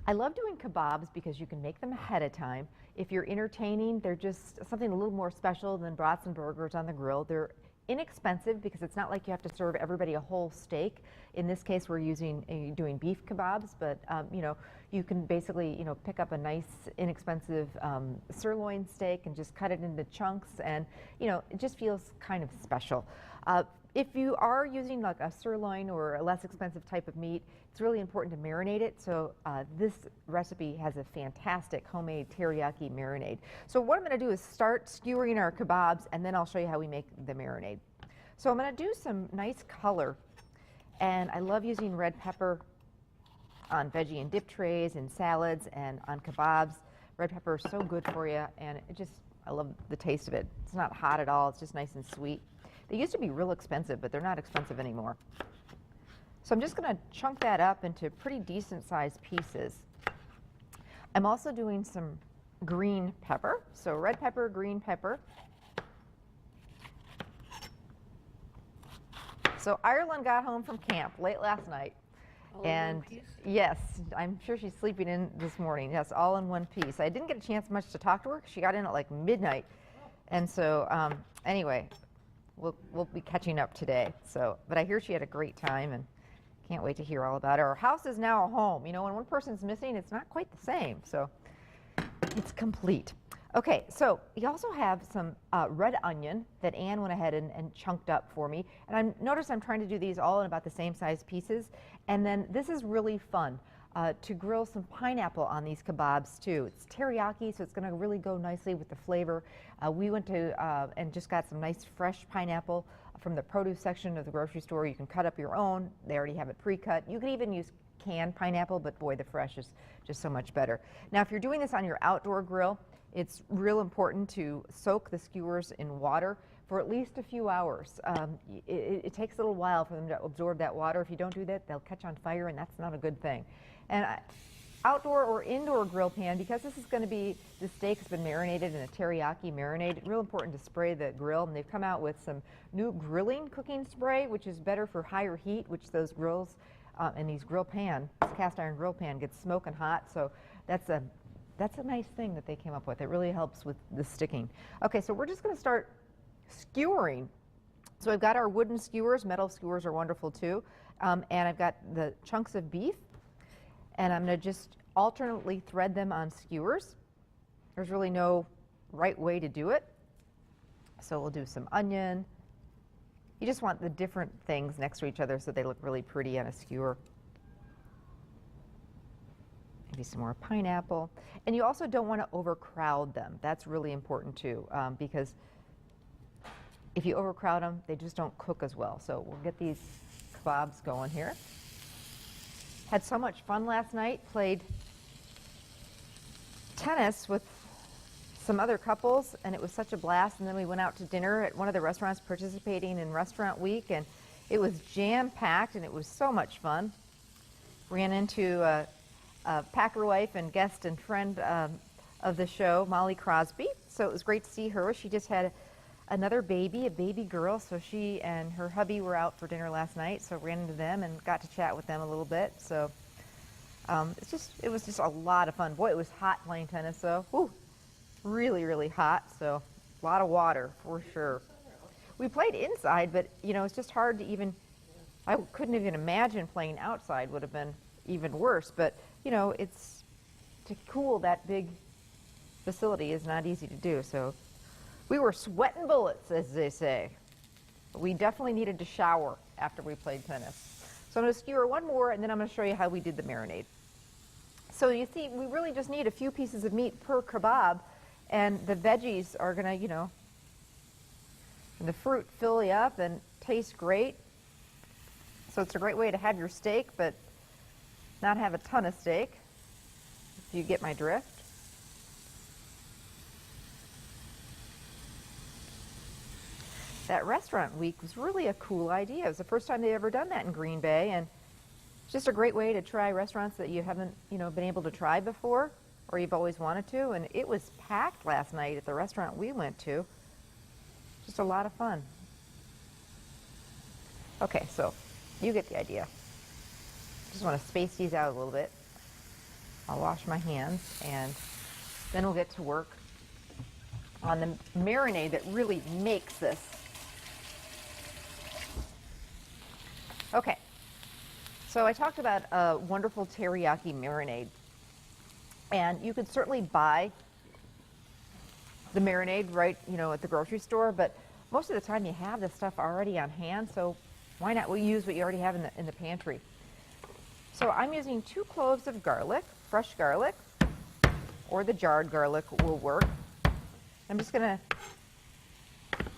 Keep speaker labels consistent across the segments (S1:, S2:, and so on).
S1: I love doing kebabs because you can make them ahead of time. If you're entertaining, they're just something a little more special than brats and burgers on the grill. They're inexpensive because it's not like you have to serve everybody a whole steak. In this case, we're doing beef kebabs, but you can basically pick up a nice inexpensive sirloin steak and just cut it into chunks, and it just feels kind of special. If you are using like a sirloin or a less expensive type of meat, it's really important to marinate it. So this recipe has a fantastic homemade teriyaki marinade. So what I'm going to do is start skewering our kebabs, and then I'll show you how we make the marinade. So I'm going to do some nice color, and I love using red pepper on veggie and dip trays and salads and on kebabs. Red pepper is so good for you, and I love the taste of it. It's not hot at all. It's just nice and sweet. They used to be real expensive, but they're not expensive anymore. So I'm just going to chunk that up into pretty decent sized pieces. I'm also doing some green pepper. So red pepper, green pepper. So Ireland got home from camp late last night. And yes, I'm sure she's sleeping in this morning. Yes, all in one piece. I didn't get a chance much to talk to her. She got in at like midnight. And so anyway, we'll be catching up today. But I hear she had a great time and can't wait to hear all about it. Our house is now a home. When one person's missing, it's not quite the same. So it's complete. Okay, so you also have some red onion that Ann went ahead and chunked up for me. And notice I'm trying to do these all in about the same size pieces. And then this is really fun. To grill some pineapple on these kebabs too. It's teriyaki, so it's going to really go nicely with the flavor. We went to and just got some nice fresh pineapple from the produce section of the grocery store. You can cut up your own. They already have it pre-cut. You can even use canned pineapple, but boy, the fresh is just so much better. Now, if you're doing this on your outdoor grill, it's real important to soak the skewers in water for at least a few hours. It takes a little while for them to absorb that water. If you don't do that, they'll catch on fire, and that's not a good thing. And outdoor or indoor grill pan, because this is going to be, the steak has been marinated in a teriyaki marinade, it's real important to spray the grill. And they've come out with some new grilling cooking spray, which is better for higher heat, which those grills and these grill pan, this cast iron grill pan gets smoking hot. So that's a nice thing that they came up with. It really helps with the sticking. Okay, so we're just going to start skewering. So I've got our wooden skewers. Metal skewers are wonderful too. And I've got the chunks of beef. And I'm going to just alternately thread them on skewers. There's really no right way to do it. So we'll do some onion. You just want the different things next to each other so they look really pretty on a skewer. Maybe some more pineapple. And you also don't want to overcrowd them. That's really important too, because if you overcrowd them, they just don't cook as well. So we'll get these kebabs going here. Had so much fun last night, played tennis with some other couples, and it was such a blast. And then we went out to dinner at one of the restaurants participating in Restaurant Week, and it was jam-packed, and it was so much fun. Ran into a Packer wife and guest and friend of the show, Molly Crosby. So it was great to see her. She just had another baby, a baby girl, so she and her hubby were out for dinner last night, so ran into them and got to chat with them a little bit. So it was just a lot of fun. Boy, it was hot playing tennis, so whew, really, really hot, so a lot of water for sure. We played inside, but it's just hard to even, I couldn't even imagine playing outside would have been even worse, but it's, to cool that big facility is not easy to do, so we were sweating bullets, as they say. We definitely needed to shower after we played tennis. So I'm going to skewer one more, and then I'm going to show you how we did the marinade. So you see, we really just need a few pieces of meat per kebab, and the veggies are going to, and the fruit fill you up and taste great. So it's a great way to have your steak, but not have a ton of steak, if you get my drift. That Restaurant Week was really a cool idea. It was the first time they'd ever done that in Green Bay, and it's just a great way to try restaurants that you haven't, been able to try before, or you've always wanted to. And it was packed last night at the restaurant we went to. Just a lot of fun. Okay, so you get the idea. Just want to space these out a little bit. I'll wash my hands, and then we'll get to work on the marinade that really makes this. Okay, so I talked about a wonderful teriyaki marinade, and you could certainly buy the marinade right, at the grocery store, but most of the time you have this stuff already on hand, so why not use what you already have in the pantry. So I'm using 2 cloves of garlic, fresh garlic, or the jarred garlic will work. I'm just gonna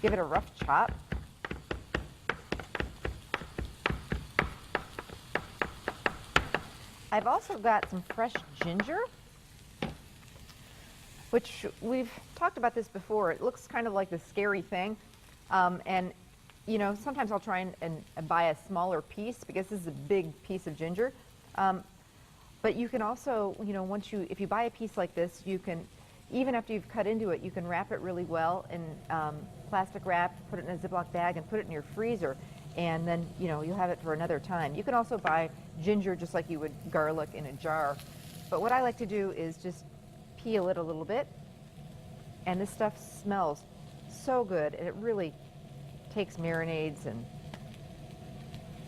S1: give it a rough chop. I've also got some fresh ginger, which we've talked about this before. It looks kind of like the scary thing. And sometimes I'll try and buy a smaller piece because this is a big piece of ginger. But you can also, if you buy a piece like this, you can, even after you've cut into it, you can wrap it really well in plastic wrap, put it in a Ziploc bag, and put it in your freezer. And then, you'll have it for another time. You can also buy ginger just like you would garlic in a jar. But what I like to do is just peel it a little bit. And this stuff smells so good. And it really takes marinades, and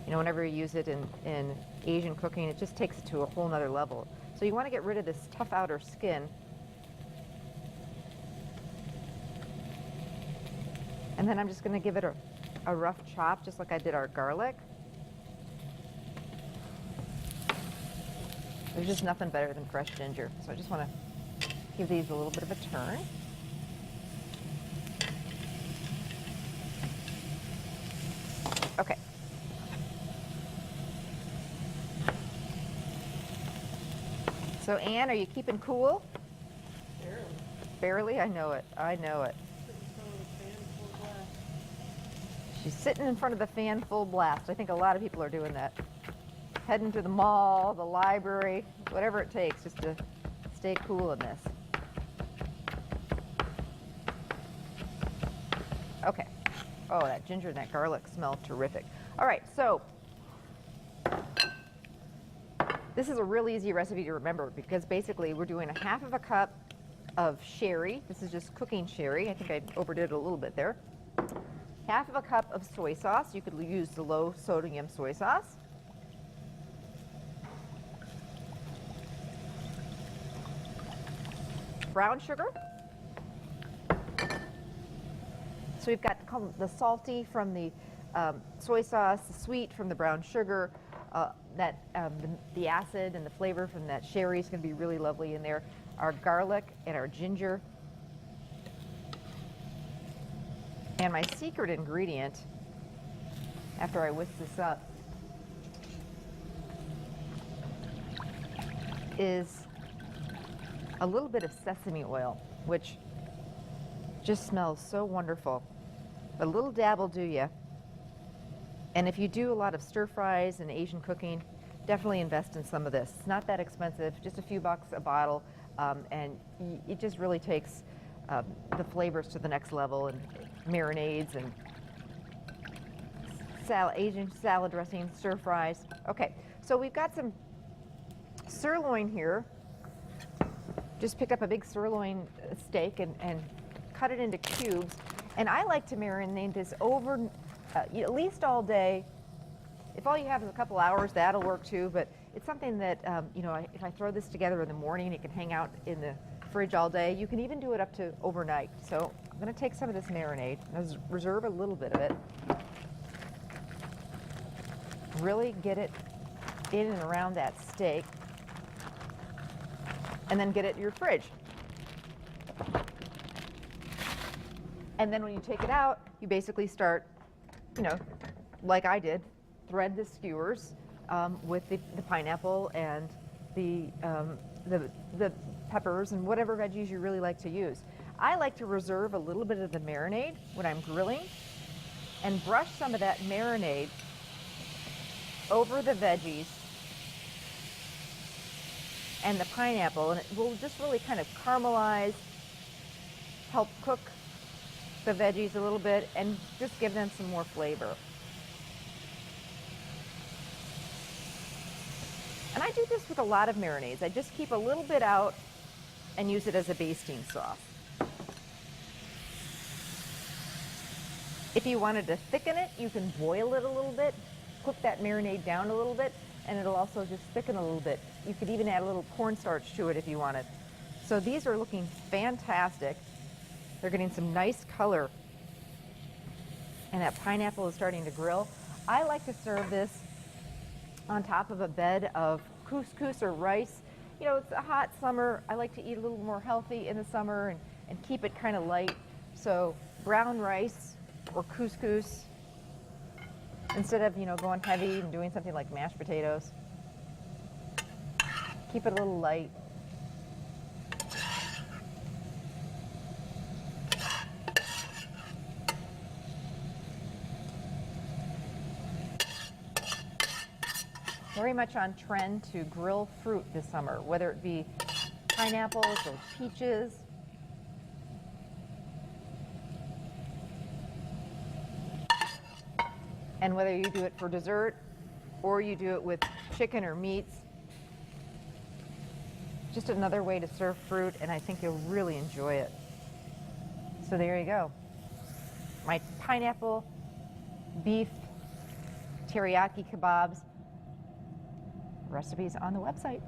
S1: whenever you use it in Asian cooking, it just takes it to a whole nother level. So you want to get rid of this tough outer skin. And then I'm just going to give it a rough chop, just like I did our garlic. There's just nothing better than fresh ginger. So I just want to give these a little bit of a turn. Okay. So Anne, are you keeping cool?
S2: Barely.
S1: Barely? I know it. I know it. She's sitting in front of the fan full blast. I think a lot of people are doing that. Heading to the mall, the library, whatever it takes just to stay cool in this. Okay. Oh, that ginger and that garlic smell terrific. All right, so this is a real easy recipe to remember because basically we're doing 1/2 cup of sherry. This is just cooking sherry. I think I overdid it a little bit there. 1/2 cup of soy sauce. You could use the low sodium soy sauce. Brown sugar. So we've got the salty from the soy sauce, the sweet from the brown sugar, the acid and the flavor from that sherry is going to be really lovely in there. Our garlic and our ginger. And my secret ingredient, after I whisk this up, is a little bit of sesame oil, which just smells so wonderful. A little dab will do you. And if you do a lot of stir fries and Asian cooking, definitely invest in some of this. It's not that expensive, just a few bucks a bottle, and it just really takes the flavors to the next level, and marinades and Asian salad dressing, stir fries. Okay, so we've got some sirloin here. Just pick up a big sirloin steak and cut it into cubes. And I like to marinate this over at least all day. If all you have is a couple hours, that'll work too. But it's something that, if I throw this together in the morning, it can hang out in the fridge all day. You can even do it up to overnight. So I'm going to take some of this marinade and reserve a little bit of it. Really get it in and around that steak. And then get it in your fridge. And then when you take it out, you basically start, like I did, thread the skewers with the pineapple and the peppers and whatever veggies you really like to use. I like to reserve a little bit of the marinade when I'm grilling and brush some of that marinade over the veggies and the pineapple, and it will just really kind of caramelize, help cook the veggies a little bit, and just give them some more flavor. And I do this with a lot of marinades. I just keep a little bit out and use it as a basting sauce. If you wanted to thicken it, you can boil it a little bit, cook that marinade down a little bit, and it'll also just thicken a little bit. You could even add a little cornstarch to it if you wanted. So these are looking fantastic. They're getting some nice color, and that pineapple is starting to grill. I like to serve this on top of a bed of couscous or rice. You know, it's a hot summer. I like to eat a little more healthy in the summer and keep it kind of light. So brown rice or couscous, instead of, you know, going heavy and doing something like mashed potatoes. Keep it a little light. Very much on trend to grill fruit this summer, whether it be pineapples or peaches. And whether you do it for dessert or you do it with chicken or meats, just another way to serve fruit, and I think you'll really enjoy it. So there you go. My pineapple beef teriyaki kebabs. Recipes on the website.